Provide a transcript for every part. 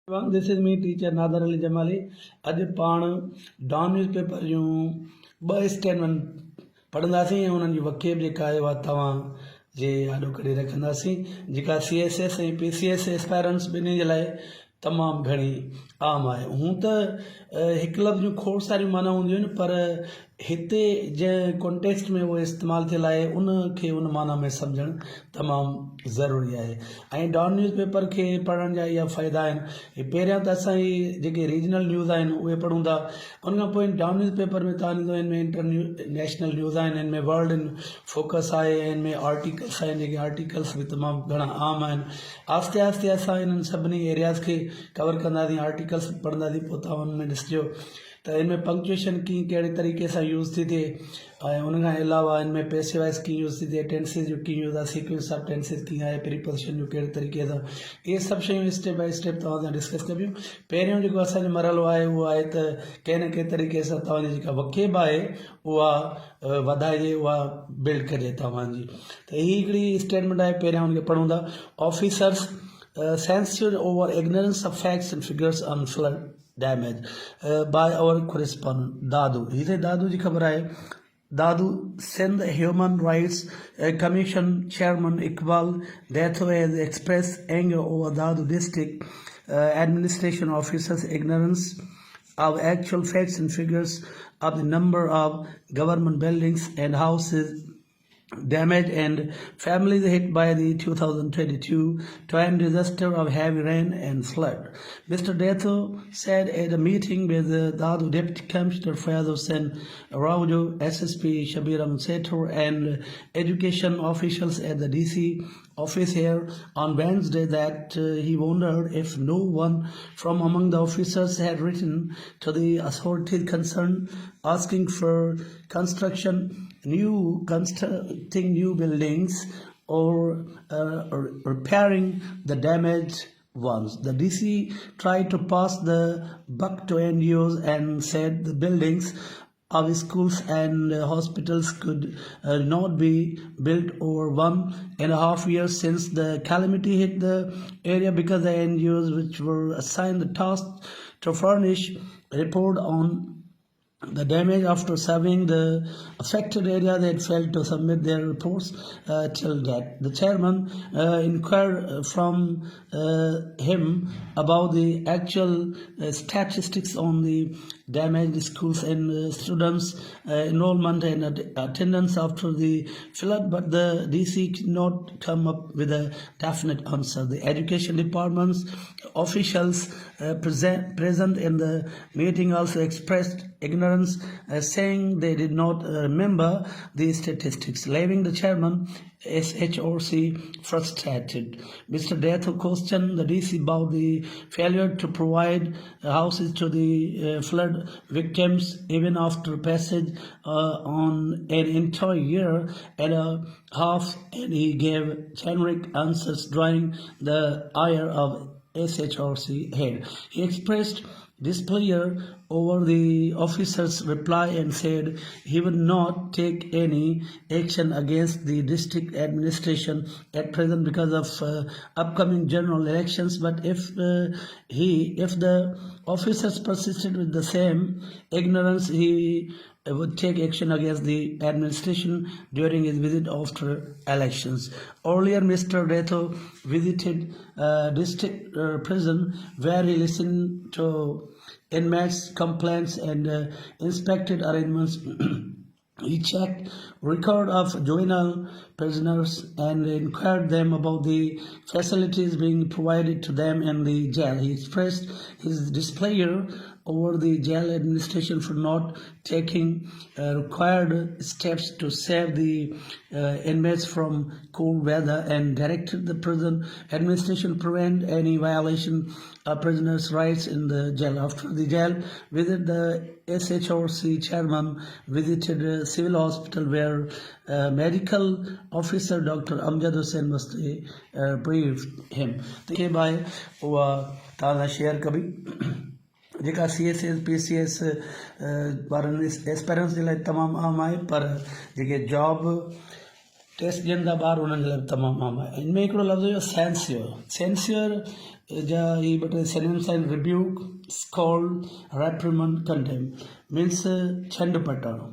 This is me, teacher Nadar Ali Jamali. अॼु पाण don newspaper जूं ॿ स्टेटमेंट पढ़ंदासीं ऐं उन्हनि जी वकीब जेका आहे उहा तव्हां जे आॾो करे रखंदासीं, जेका CSS ऐं PCS एस्पायरेंट्स ॿिन्ही जे लाइ तमामु घणी आम आहे। हूं त हिकु लफ़्ज़ जूं खोड़ सारियूं माना हूंदियूं आहिनि, पर हिते जंहिं कॉन्टेक्स्ट में उहो इस्तेमालु थियल आहे उनखे उन माना में सम्झणु तमामु ज़रूरी आहे। ऐं डॉन न्यूज़पेपर खे पढ़ण जा इहा फ़ाइदा आहिनि। पहिरियां त असांजी जेके रीजनल न्यूज़ आहिनि उहे पढ़ूं था, उन खां पोइ डॉन न्यूज़पेपर में तव्हां ॾिसंदो हिन में इंटरनेशनल न्यूज़ आहिनि, हिन में वर्ल्ड इन फोकस आहे, हिन में आर्टिकल्स आहिनि, जेके आर्टिकल्स बि तमामु घणा आम आहिनि। आस्ते आस्ते असां हिननि सभिनी एरियाज़ खे कवर कंदासीं, आर्टिकल्स पढ़ंदासीं, पोइ तव्हां हुन में ॾिसिजो त हिन में पंक्चुएशन कीअं कहिड़े तरीक़े सां यूज़ थी थिए, ऐं उन खां अलावा हिन में पैसिव वॉइस कीअं यूज़ थी थिए, टेंसिस जो कीअं यूज़ आहे, सीक्वेंस ऑफ टेंसिस कीअं आहे, प्रीपोजिशन जो कहिड़े तरीक़े सां, इहे सभु शयूं स्टेप बाय स्टेप तव्हां सां डिस्कस कबियूं। पहिरियों जेको असांजो मरहलो आहे उहो आहे त कंहिं न कंहिं तरीक़े सां तव्हांजी जेका वकीब आहे उहा वधाइजे, उहा बिल्ड कजे तव्हांजी। त हीअ हिकिड़ी स्टेटमेंट आहे, पहिरियां हुनखे पढ़ूं था। Officers censured over ignorance of facts and figures on flood damage by our correspondent Dadu. He said Dadu ji khabar hai. Dadu Sindh Human Rights Commission Chairman Iqbal Detho has expressed anger over Dadu district administration officers' ignorance of actual facts and figures of the number of government buildings and houses damaged and families hit by the 2022 twin disaster of heavy rain and flood. Mr. Detho said at a meeting with the Dadu Deputy Commissioner Fayaz Hussain Raujo, SSP Shabiram Setor and education officials at the DC office here on Wednesday that he wondered if no one from among the officers had written to the authorities concerned asking for constructing new buildings or repairing the damaged ones. The DC tried to pass the buck to NGOs and said the buildings of schools and hospitals could not be built over 1.5 years since the calamity hit the area, because the NGOs which were assigned the task to furnish a report on the damage after surveying the affected area, they had failed to submit their reports till that. The chairman inquired from him about the actual statistics on the damaged schools and students' enrollment and attendance after the flood, but the DC could not come up with a definite answer. The education department's officials present in the meeting also expressed ignorance, saying they did not remember the statistics, leaving the chairman SHRC frustrated. Mr. Detho questioned the DC about the failure to provide houses to the flood victims even after passage on an entire year and a half, and he gave generic answers drawing the ire of SHRC head. He expressed displeasure over the officer's reply and said he would not take any action against the district administration at present because of upcoming general elections, but if the officers persisted with the same ignorance, he would take action against the administration during his visit after elections. Earlier, Mr. Detho visited district prison where he listened to inmates' complaints and inspected arrangements. He checked record of juvenile prisoners and inquired them about the facilities being provided to them in the jail. He expressed his displeasure over the jail administration for not taking required steps to save the inmates from cold weather and directed the prison administration to prevent any violation of prisoners' rights in the jail. After the jail visit, the SHRC chairman visited a civil hospital where medical officer Dr. Amjad Hussain must briefed him. के bye वो ताज़ा share कभी जेका CSS PCS वारनि aspirants जे लाइ तमामु आम आहे, पर जेके जॉब टेस्ट ॾियनि था ॿार उन्हनि जे लाइ तमामु आम आहे इनमें हिकिड़ो लफ़्ज़ हुयो सेंसियर जा ही ॿ टे सिनोनिम्स आहिनि rebuke scold reprimand condemn means छंड पटणु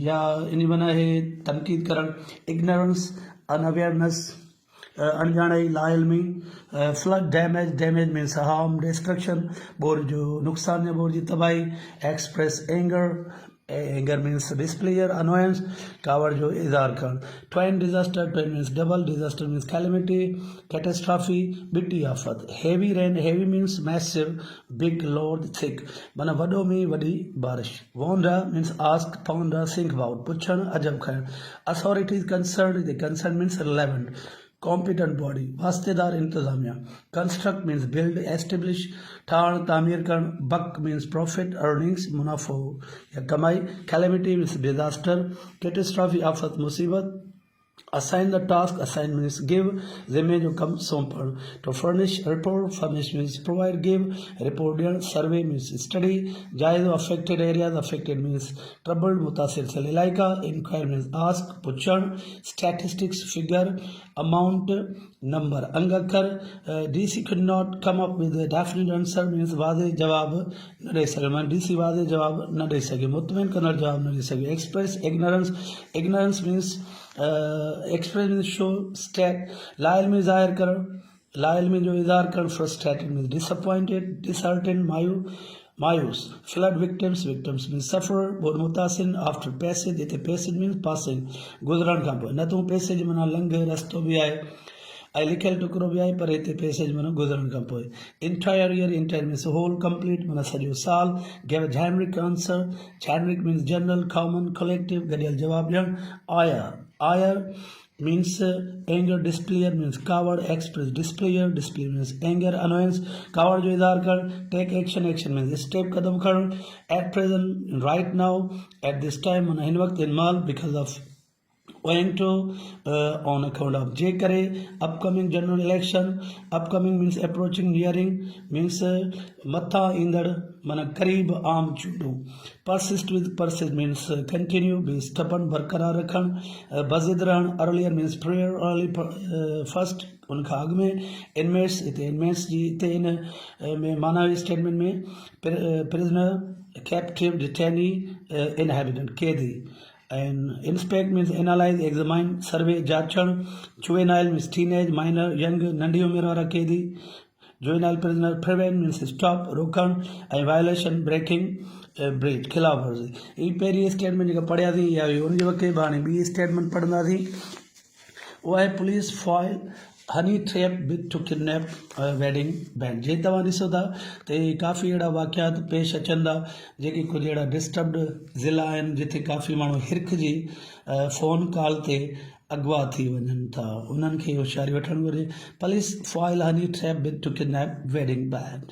या इन माना आहे तनक़ीद करणु इग्नोरेंस अनअवेयरनेस अणॼाणाई लाइल्मी flood damage means harm destruction बोर जो नुक़सान या बोर जी तबाही express anger means displeasure annoyance कावड़ जो इज़हार करणु twin disaster means double disaster means calamity catastrophe बिटी आफ़त heavy rain heavy means massive big large thick माना वॾो में वॾी बारिश wonder means ask ponder think about पुछणु अजब खणणु authorities concern means relevant competent body वास्तेदार इंतजामिया construct means build establish ठाण तामीर करण buck means profit earnings मुनाफ़ो या कमाई calamity means disaster catastrophe आफ़त मुसीबत assign the task assign means give ज़िम्मे जो कम सौंपण to furnish report furnish means provide give report ॾियण survey means study जाइज़ो affected areas affected means troubled मुतासिर थियल इलाइक़ा inquire means ask पुछण statistics figure amount number अंग अखर DC could not come up with a definite answer means वाज़े जवाब न ॾेई सघे माना DC वाज़े जवाब न ॾेई सघे मुतमिन कंदड़ जवाब न ॾेई सघे express ignorance means express means show state लाइल में ज़ाहिर करणु लाइल में जो इज़हार करणु frustrated means disappointed disheartened मायूस flood victims means suffer बोर मुतासिन after passage इते passage means passing गुज़रण खां पोइ न तूं passage माना लंघ रस्तो बि आहे ऐं लिखियलु टुकड़ो बि आहे पर हिते पैसेज माना गुज़रण खां पोइ entire year means whole complete माना सॼो साल give a generic answer generic means general common collective गॾियल जवाब ॾियणु ire means anger displayer means coward express display means anger annoyance coward जो इज़हार करणु take action means step कदम खणणु at present right now at this time माना हिन वक़्तु हिन महिल because of owing to on account of जे करे upcoming general election upcoming means approaching nearing means मथा ईंदड़ माना करीब आम चूंडूं persist means continue be stubborn बरक़रार रखणु बज़िद रहणु earlier means prayer early first उनखां अॻु में inmates जी हिते इन में माना हुई स्टेटमेंट में prisoner captive detainee inhabitant कैदी and inspect means analyze examine survey जांचण juvenile means teenage minor young नंढी उमिरि वारा कैदी juvenile prisoner prevent means stop रोकण ऐं violation breaking breach खिलाफ़ वर्ज़ी ही पहिरीं स्टेटमेंट जेका पढ़ियासीं या उनजे वक़्तु हाणे ॿी स्टेटमेंट पढ़ंदासीं उहा आहे police foil honey trap bid to kidnap wedding band जे तव्हां ॾिसो था त काफ़ी अहिड़ा वाक़ियात पेश अचनि था जेके कुझु अहिड़ा डिस्टर्ब्ड ज़िला आहिनि जिथे काफ़ी माण्हू हिरख जी फ़ोन कॉल ते अगवा थी वञनि था उन्हनि खे होशियारी वठणु घुरिजे police foil honey trap bid to kidnap wedding band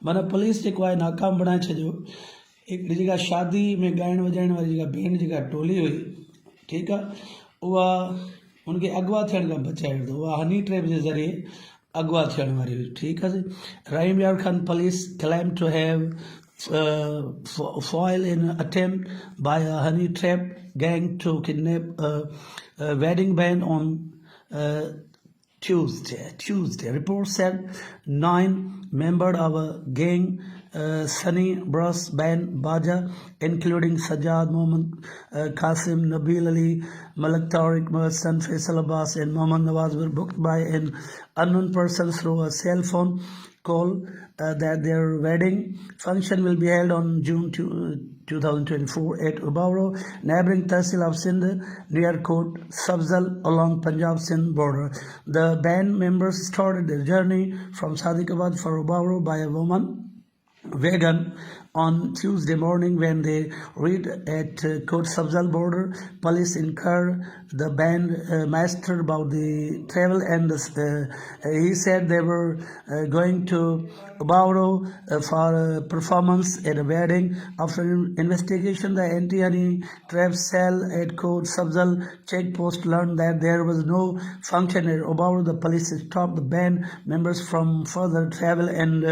माना पुलिस जेको आहे नाकाम बणाए छॾियो हिकिड़ी जेका शादी में ॻाइण वॼाइण वारी जेका बैंड जेका टोली हुई ठीकु आहे उहा उनखे अगवा थियण खां बचाए वरितो उहा हनी ट्रैप जे ज़रिए अगवा थियण वारी हुई ठीकु आहे रहीम यार Khan police claim to have foil in attempt by a honey trap gang to kidnap a wedding band on Tuesday. Report said 9 members of a gang Sunny Brass Band Baja, including Sajjad Mohammed, Qasim, Nabil Ali, Malak Tariq, Mohsen, Faisal Abbas, and Mohammad Nawaz were booked by an unknown person through a cell phone call that their wedding function will be held on June 2024 at Ubauro, neighboring Tehsil of Sindh, near Kot Sabzal along Punjab-Sindh border. The band members started their journey from Sadiqabad for Ubauro by a woman wagon on Tuesday morning. When they reached at Kot Sabzal border, police inquired the band master about the travel and he said they were going to Ubauro for a performance at a wedding. After investigation, the anti-honey trap cell at Kot Sabzal checkpost learned that there was no function at Ubauro. The police stopped the band members from further travel and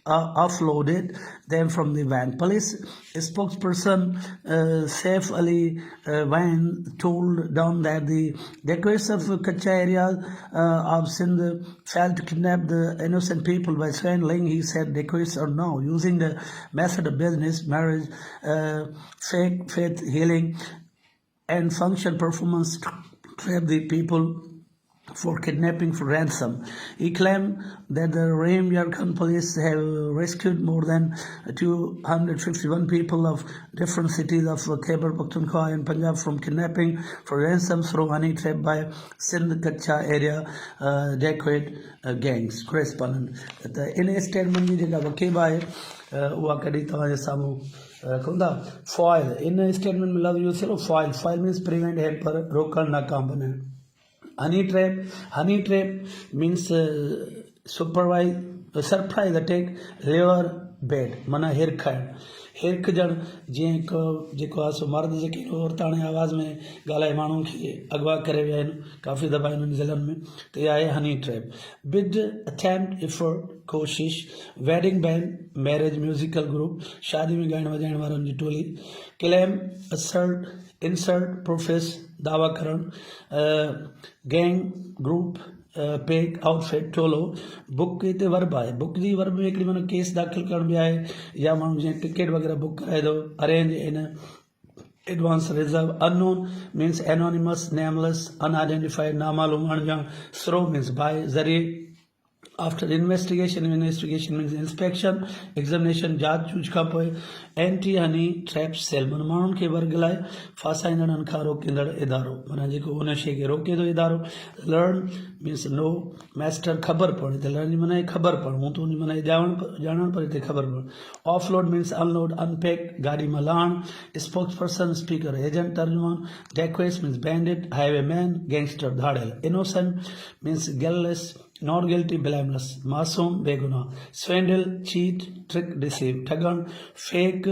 offloaded exit them from the van. Police spokesperson Saif Ali Van told Dawn that the decoys of Kacha area of Sindh failed to kidnap the innocent people by swindling. He said decoys are now using the method of business, marriage, fake faith healing, and function performance to trap the people for kidnapping for ransom. He claimed that the Ream Yarkand police have rescued more than 251 people of different cities of Khyber Pakhtunkhwa and Punjab from kidnapping for ransom through honey trap by Sindh Kacha area decode gangs. Correspondent. In a statement, we did have a Kibai, Wakadita Samu. Foil. In a statement, we love use of foil. Foil means prevent, hamper, rokan, na component. Honey trap means surprise attack, liver bed, mana हिरख जण जीअं जेको आहे सो मर्द जेके औरत हाणे आवाज़ में ॻाल्हाए माण्हुनि खे अगवा करे विया आहिनि काफ़ी दफ़ा इन्हनि ज़िलनि में त इहा आहे honey trap. Bid attempt effort कोशिश wedding band marriage musical group शादी में ॻाइण वॼाइण वारनि जी टोली. क्लेम असर्ट इंसर्ट प्रोफेस दावा करणु गैंग ग्रुप पेक आउटफिट टोलो. बुक हिते वर्ब आहे. बुक जी वर्ब में हिकिड़ी माना केस दाख़िल करण बि आहे या माण्हू जीअं टिकट वग़ैरह बुक कराए थो. Arrange in advance reserve. Unknown means anonymous nameless unidentified नामालूम अणॼाण. थ्रो मीन्स बाय ज़रिए. After investigation means inspection, examination, जांच चूच खां पोइ. एंटी हनी ट्रैप सेल माना माण्हुनि खे वर्ग लाइ फासाईंदड़नि खां रोकींदड़ इदारो माना जेको उन शइ खे रोके थो इदारो. Learn means know. मास्टर ख़बर पवण. हिते लर्न जी माना ख़बर पवण. हूं त उन माना ॼाणण पर हिते ख़बर पवण. ऑफलोड मीन्स अनलोड अनपैक गाॾी मां लाहण. स्पोक्स पर्सन स्पीकर एजेंट तर्जुमान. Dacoits means bandit highwayman gangster धाड़ियल. Innocent means guiltless not guilty blameless. मासूम बेगुनाह. swindle cheat trick deceive. ठगण fake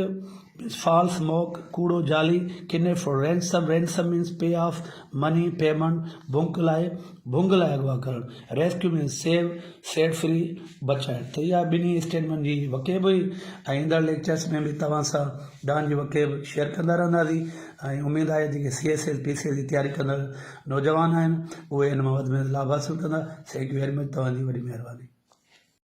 means false mock कूड़ो जाली. kidnap for ransom. ransom means pay off money payment. भुंग लाइ अगवा करण. rescue means save set free बचाइण. त इहा ॿिन्ही statement जी वकेब हुई ऐं ईंदड़ लेक्चर्स में बि तव्हां सां डान जी वकेब शेयर कंदा रहंदासीं ऐं उमेदु आहे जेके CCS PCS जी तयारी कंदड़ नौजवान आहिनि उहे इन मां वधि में वधि लाभ हासिलु कंदा. Thank you very much. तव्हांजी वॾी महिरबानी.